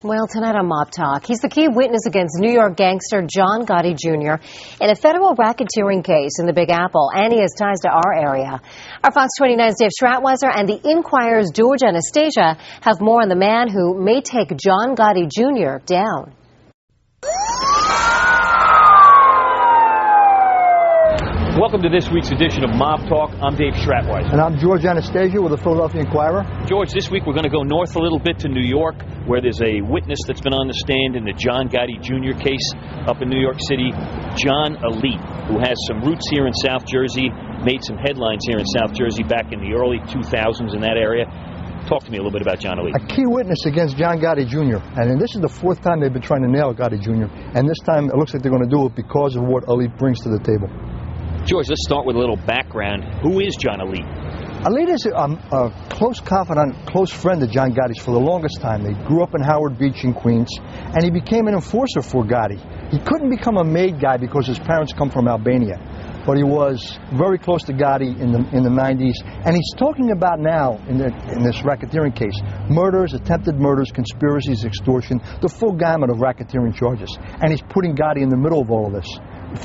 Well, tonight on Mob Talk, he's the key witness against New York gangster John Gotti Jr. in a federal racketeering case in the Big Apple, and he has ties to our area. Our Fox 29's Dave Stratweiser and the Inquirer's George Anastasia have more on the man who may take John Gotti Jr. down. Welcome to this week's edition of Mob Talk. I'm Dave Stratweiser. And I'm George Anastasia with the Philadelphia Inquirer. George, this week we're going to go north a little bit to New York, where there's a witness that's been on the stand in the John Gotti Jr. case up in New York City, John Alite, who has some roots here in South Jersey, made some headlines here in South Jersey back in the early 2000s in that area. Talk to me a little bit about John Alite. A key witness against John Gotti Jr. And this is the fourth time they've been trying to nail Gotti Jr. And this time it looks like they're going to do it because of what Alite brings to the table. George, let's start with a little background. Who is John Alite? Alite is a close confidant, close friend of John Gotti's for the longest time. They grew up in Howard Beach in Queens, and he became an enforcer for Gotti. He couldn't become a made guy because his parents come from Albania, but he was very close to Gotti in the 90s, and he's talking about now in this racketeering case, murders, attempted murders, conspiracies, extortion, the full gamut of racketeering charges, and he's putting Gotti in the middle of all of this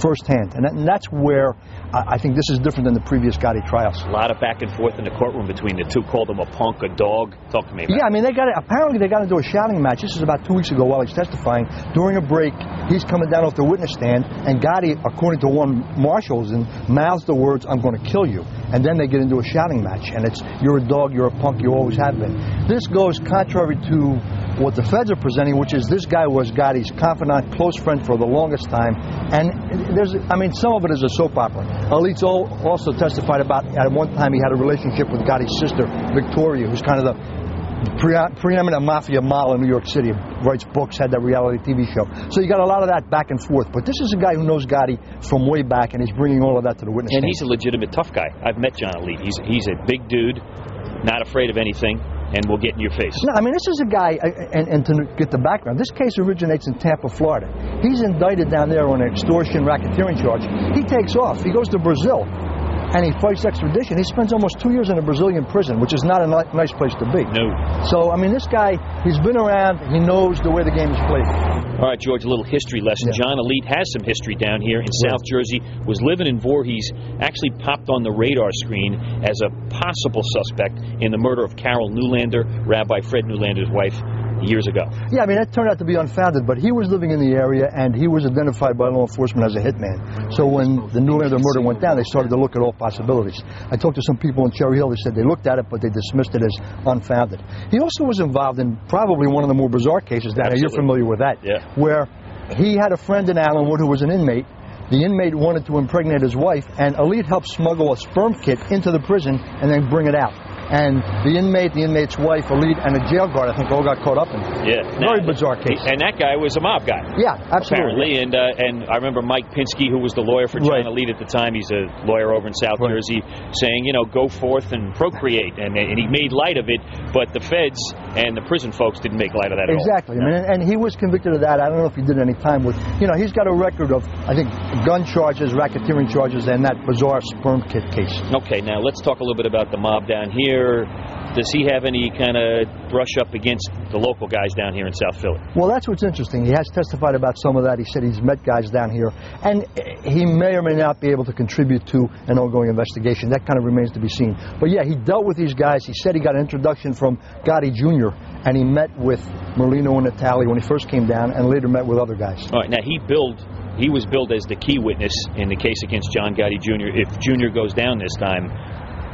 firsthand, and that's where I think this is different than the previous Gotti trials. A lot of back and forth in the courtroom between the two. Called him a punk, a dog. Talk to me about it. Yeah, I mean, apparently they got into a shouting match. This is about 2 weeks ago while he's testifying. During a break, he's coming down off the witness stand, and Gotti, according to one marshal, mouths the words, "I'm going to kill you." And then they get into a shouting match, and it's, "You're a dog, you're a punk, you always have been." This goes contrary to what the feds are presenting, which is this guy was Gotti's confidant, close friend for the longest time. And some of it is a soap opera. Alite also testified about at one time he had a relationship with Gotti's sister, Victoria, who's kind of the preeminent mafia model in New York City, writes books, had that reality TV show. So you got a lot of that back and forth. But this is a guy who knows Gotti from way back, and he's bringing all of that to the witness stand. And he's a legitimate tough guy. I've met John Alite. He's a big dude, not afraid of anything, and will get in your face. No, I mean, this is a guy, and to get the background, this case originates in Tampa, Florida. He's indicted down there on an extortion racketeering charge. He takes off. He goes to Brazil, and he fights extradition. He spends almost 2 years in a Brazilian prison, which is not a nice place to be. No. So, I mean, this guy, he's been around. He knows the way the game is played. All right, George, a little history lesson. Yeah. John Alite has some history down here in South Jersey, was living in Voorhees, actually popped on the radar screen as a possible suspect in the murder of Carol Newlander, Rabbi Fred Newlander's wife, years ago. Yeah, I mean, that turned out to be unfounded, but he was living in the area, and he was identified by law enforcement as a hitman. So when the Newlander murder went down, they started to look at all possibilities. I talked to some people in Cherry Hill. They said they looked at it, but they dismissed it as unfounded. He also was involved in probably one of the more bizarre cases down there. You're familiar with that. Yeah. Where he had a friend in Allenwood who was an inmate. The inmate wanted to impregnate his wife, and Alite helped smuggle a sperm kit into the prison and then bring it out. And the inmate's wife, Alite, and a jail guard, I think, all got caught up in it. Yeah. Very bizarre case. And that guy was a mob guy. Yeah, absolutely. Apparently. And I remember Mike Pinsky, who was the lawyer for John Alite at the time, he's a lawyer over in South Jersey, saying, go forth and procreate. And he made light of it, but the feds and the prison folks didn't make light of that at all. Exactly. I mean, and he was convicted of that. I don't know if he did any time with, he's got a record of, I think, gun charges, racketeering charges, and that bizarre sperm kit case. Okay, now let's talk a little bit about the mob down here. Does he have any kind of brush up against the local guys down here in South Philly? Well, that's what's interesting. He has testified about some of that. He said he's met guys down here, and he may or may not be able to contribute to an ongoing investigation. That kind of remains to be seen. But yeah, he dealt with these guys. He said he got an introduction from Gotti Jr., and he met with Merlino and Natali when he first came down, and later met with other guys. All right, now he was billed as the key witness in the case against John Gotti Jr. If Jr. goes down this time,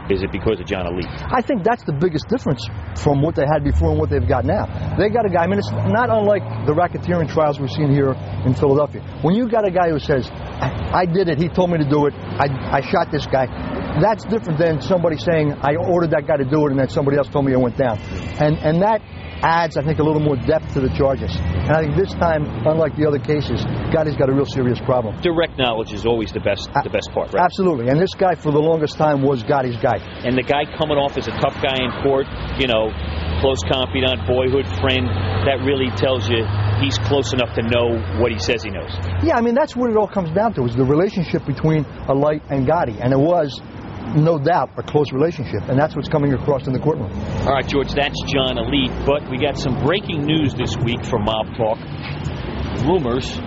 is it because of John Alite? I think that's the biggest difference from what they had before and what they've got now. They got a guy, I mean, it's not unlike the racketeering trials we've seen here in Philadelphia. When you got a guy who says, I did it, he told me to do it, I shot this guy, that's different than somebody saying, I ordered that guy to do it and then somebody else told me it went down. And that adds, I think, a little more depth to the charges. And I think this time, unlike the other cases, Gotti's got a real serious problem. Direct knowledge is always the best part, right? Absolutely. And this guy, for the longest time, was Gotti's guy. And the guy coming off as a tough guy in court, close confidant, boyhood friend, that really tells you he's close enough to know what he says he knows. Yeah, I mean, that's what it all comes down to, is the relationship between Alite and Gotti. And it was no doubt, a close relationship, and that's what's coming across in the courtroom. All right, George, that's John Alite, but we got some breaking news this week from Mob Talk. Rumors,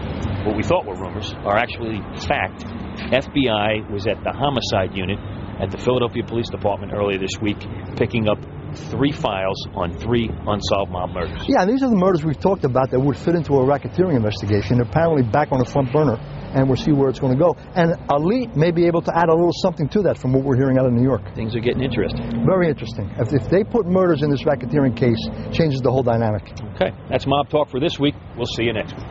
what we thought were rumors, are actually fact. FBI was at the homicide unit at the Philadelphia Police Department earlier this week, picking up 3 files on 3 unsolved mob murders. Yeah, and these are the murders we've talked about that would fit into a racketeering investigation. They're apparently back on the front burner, and we'll see where it's going to go. And Alite may be able to add a little something to that from what we're hearing out of New York. Things are getting interesting. Very interesting. If they put murders in this racketeering case, changes the whole dynamic. Okay, that's Mob Talk for this week. We'll see you next week.